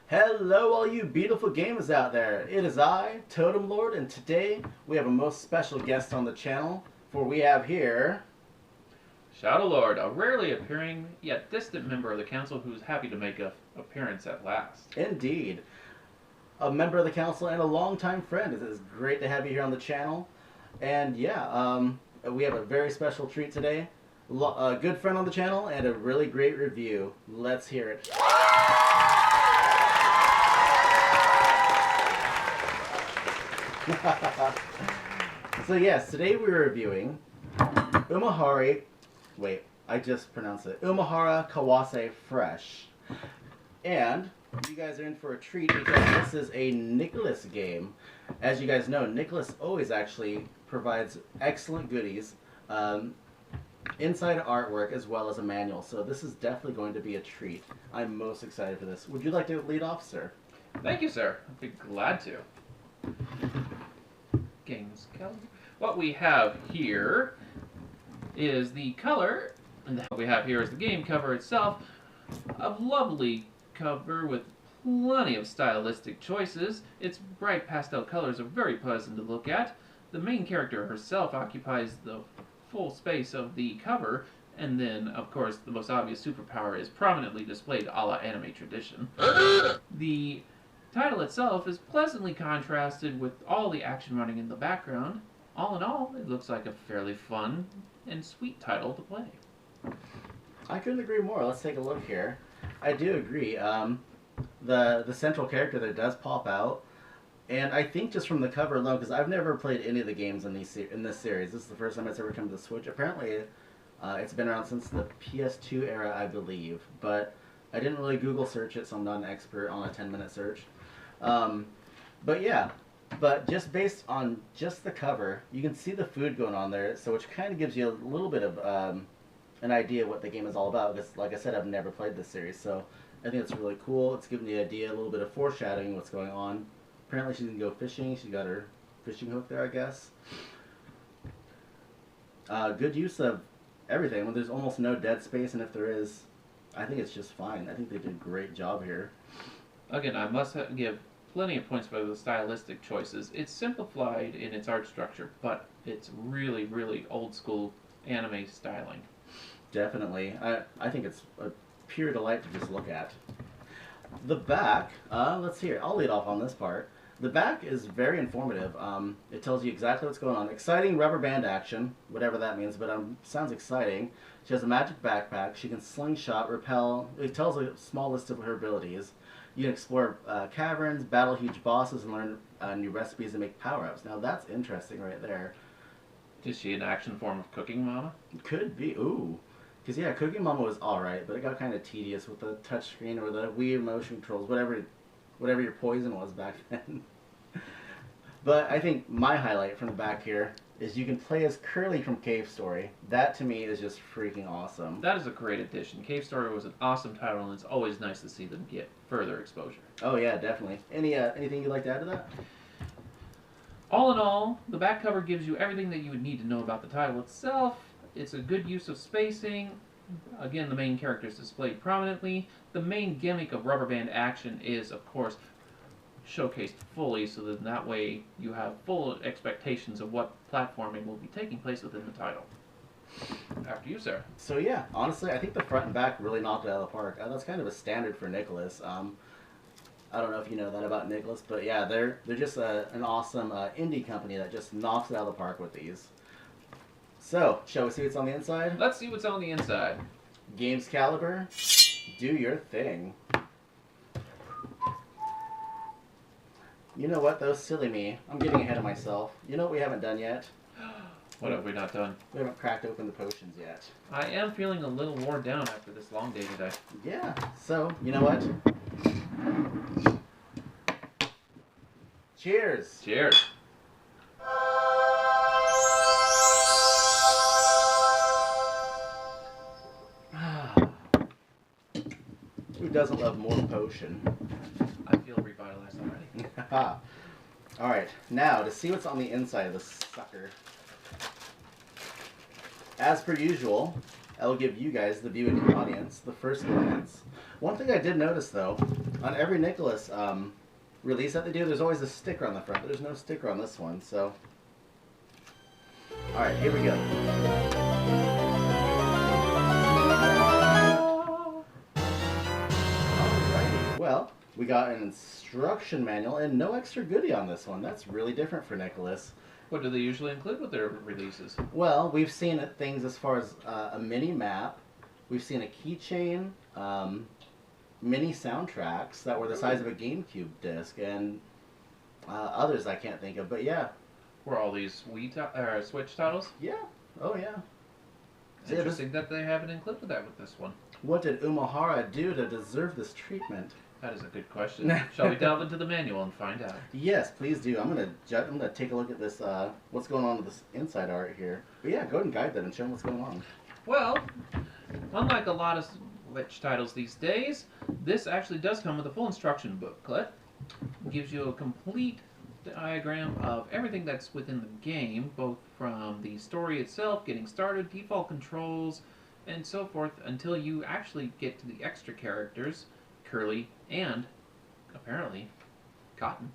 Hello, all you beautiful gamers out there. It is I, Totem Lord, and today we have a most special guest on the channel. For we have here Shadow Lord, a rarely appearing yet distant member of the council who's happy to make an appearance at last. Indeed, a member of the council and a longtime friend. It is great to have you here on the channel. And yeah, we have a very special treat today. A good friend on the channel and a really great review. Let's hear it. So yes, today we're reviewing Umihara Kawase Fresh. And you guys are in for a treat because this is a Nicalis game. As you guys know, Nicalis always actually provides excellent goodies, inside artwork as well as a manual. So this is definitely going to be a treat. I'm most excited for this. Would you like to lead off, sir? Thank you, sir. I'd be glad to. Games calendar. What we have here is the color, and what we have here is the game cover itself. A lovely cover with plenty of stylistic choices. Its bright pastel colors are very pleasant to look at. The main character herself occupies the full space of the cover, and then, of course, the most obvious superpower is prominently displayed a la anime tradition. The title itself is pleasantly contrasted with all the action running in the background. All in all, it looks like a fairly fun and sweet title to play. I couldn't agree more. Let's take a look here. I do agree. The central character there does pop out, and I think just from the cover alone, because I've never played any of the games in this series. This is the first time it's ever come to the Switch. Apparently, it's been around since the PS2 era, I believe, but I didn't really Google search it, so I'm not an expert on a 10-minute search. But yeah, but just based on just the cover, you can see the food going on there, so which kind of gives you a little bit of an idea what the game is all about. Because, like I said, I've never played this series, so I think it's really cool. It's giving the idea a little bit of foreshadowing what's going on. Apparently, she's gonna go fishing. She's got her fishing hook there, I guess. Good use of everything. When there's almost no dead space, and if there is, I think it's just fine. I think they did a great job here. Again, I must give plenty of points for the stylistic choices. It's simplified in its art structure, but it's really, really old school anime styling. Definitely. I think it's a pure delight to just look at. The back, let's hear. I'll lead off on this part. The back is very informative. It tells you exactly what's going on. Exciting rubber band action, whatever that means, but sounds exciting. She has a magic backpack. She can slingshot, repel. It tells a small list of her abilities. You can explore caverns, battle huge bosses, and learn new recipes and make power-ups. Now that's interesting right there. Is she an action form of Cooking Mama? Could be. Ooh. Because yeah, Cooking Mama was alright, but it got kind of tedious with the touchscreen or the weird motion controls, whatever your poison was back then. But I think my highlight from the back here is you can play as Curly from Cave Story. That to me is just freaking awesome. That is a great addition. Cave Story was an awesome title, and it's always nice to see them get further exposure. Oh yeah, definitely. Anything you'd like to add to that? All in all, the back cover gives you everything that you would need to know about the title itself. It's a good use of spacing. Again, the main character is displayed prominently. The main gimmick of rubber band action is, of course, showcased fully, so that way you have full expectations of what platforming will be taking place within the title. After you, sir. So yeah, honestly, I think the front and back really knocked it out of the park. That's kind of a standard for Nicalis. I don't know if you know that about Nicalis, but yeah, they're just an awesome indie company that just knocks it out of the park with these. So, shall we see what's on the inside? Let's see what's on the inside. Games Caliber, do your thing. You know what though, silly me. I'm getting ahead of myself. You know what we haven't done yet? What have we not done? We haven't cracked open the potions yet. I am feeling a little worn down after this long day today. Yeah, so, you know what? Cheers! Cheers! Who doesn't love more potion? I feel revitalized already. Alright, now to see what's on the inside of this sucker. As per usual, I will give you guys, the viewing audience, the first glance. One thing I did notice though, On every Nicalis release that they do, there's always a sticker on the front, but there's no sticker on this one, so. Alright, here we go. Alrighty, well, we got an instruction manual and no extra goodie on this one. That's really different for Nicalis. What do they usually include with their releases? Well, we've seen things as far as a mini map, we've seen a keychain, mini soundtracks that were the size of a GameCube disc, and others I can't think of, but yeah. Were all these Switch titles? Yeah. Oh, yeah. It's interesting that they haven't included that with this one. What did Umihara do to deserve this treatment? That is a good question. Shall we delve into the manual and find out? Yes, please do. I'm gonna take a look at this. What's going on with this inside art here? But yeah, go ahead and guide them and show them what's going on. Well, unlike a lot of Switch titles these days, this actually does come with a full instruction booklet. It gives you a complete diagram of everything that's within the game, both from the story itself, getting started, default controls, and so forth, until you actually get to the extra characters, Curly, and, apparently, Cotton.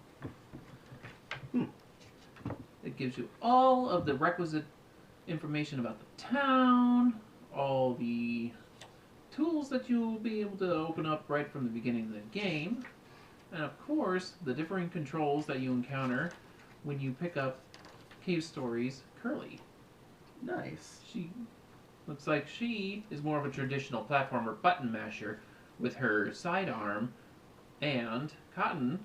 It gives you all of the requisite information about the town, all the tools that you'll be able to open up right from the beginning of the game, and of course, the differing controls that you encounter when you pick up Cave Story's Curly. Nice. She looks like she is more of a traditional platformer button masher with her sidearm, and Cotton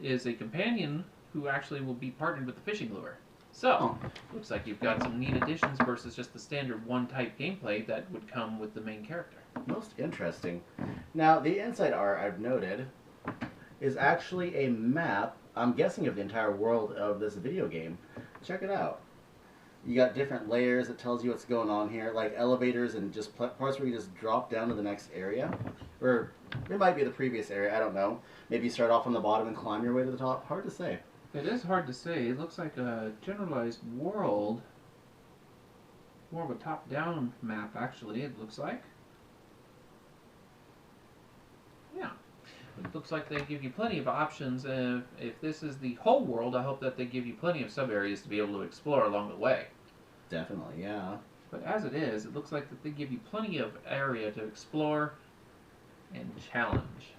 is a companion who actually will be partnered with the fishing lure. So, looks like you've got some neat additions versus just the standard one-type gameplay that would come with the main character. Most interesting. Now, the inside art I've noted is actually a map, I'm guessing, of the entire world of this video game. Check it out. You got different layers that tells you what's going on here, like elevators and just parts where you just drop down to the next area. Or it might be the previous area, I don't know. Maybe you start off on the bottom and climb your way to the top. Hard to say. It is hard to say. It looks like a generalized world. More of a top-down map, actually, it looks like. Yeah. It looks like they give you plenty of options. If this is the whole world, I hope that they give you plenty of sub-areas to be able to explore along the way. Definitely, yeah. But as it is, it looks like that they give you plenty of area to explore and challenge.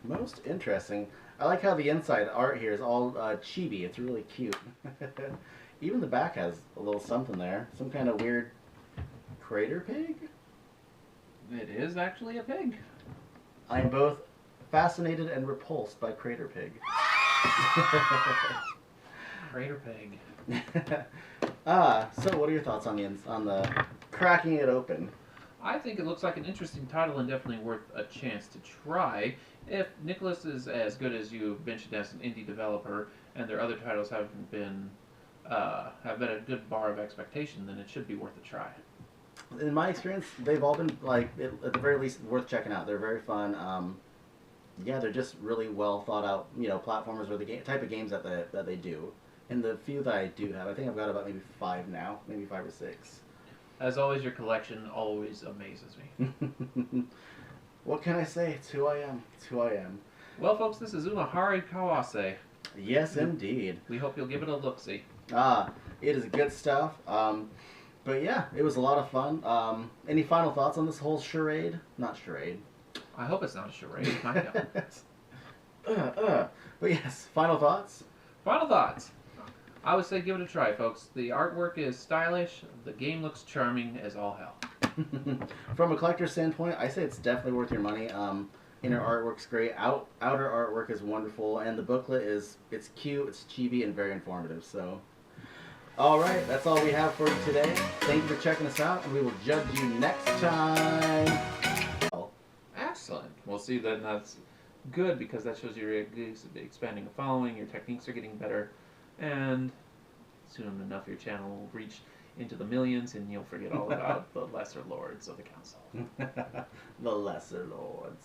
Most interesting. I like how the inside art here is all chibi. It's really cute. Even the back has a little something there. Some kind of weird crater pig? It is actually a pig. I am both fascinated and repulsed by crater pig. Crater pig. So what are your thoughts on the cracking it open? I think it looks like an interesting title and definitely worth a chance to try. If Nicalis is as good as you mentioned as an indie developer, and their other titles have been a good bar of expectation, then it should be worth a try. In my experience, they've all been, like, at the very least, worth checking out. They're very fun. Yeah, they're just really well thought out, platformers or the type of games that they do. And the few that I do have, I think I've got about maybe 5 now, maybe 5 or 6. As always, your collection always amazes me. What can I say? It's who I am. It's who I am. Well, folks, this is Umihara Kawase. Yes, indeed. We hope you'll give it a look-see. It is good stuff. But yeah, it was a lot of fun. Any final thoughts on this whole charade? Not charade. I hope it's not a charade. Find out. But yes, final thoughts? Final thoughts. I would say give it a try, folks. The artwork is stylish. The game looks charming as all hell. From a collector's standpoint, I say it's definitely worth your money. Inner artwork's great. Outer artwork is wonderful, and the booklet it's cute, it's chibi, and very informative. So, all right, that's all we have for you today. Thank you for checking us out, and we will judge you next time. Excellent. We'll see that that's good because that shows you're expanding the following. Your techniques are getting better, and soon enough, your channel will reach into the millions, and you'll forget all about the lesser lords of the council. The lesser lords.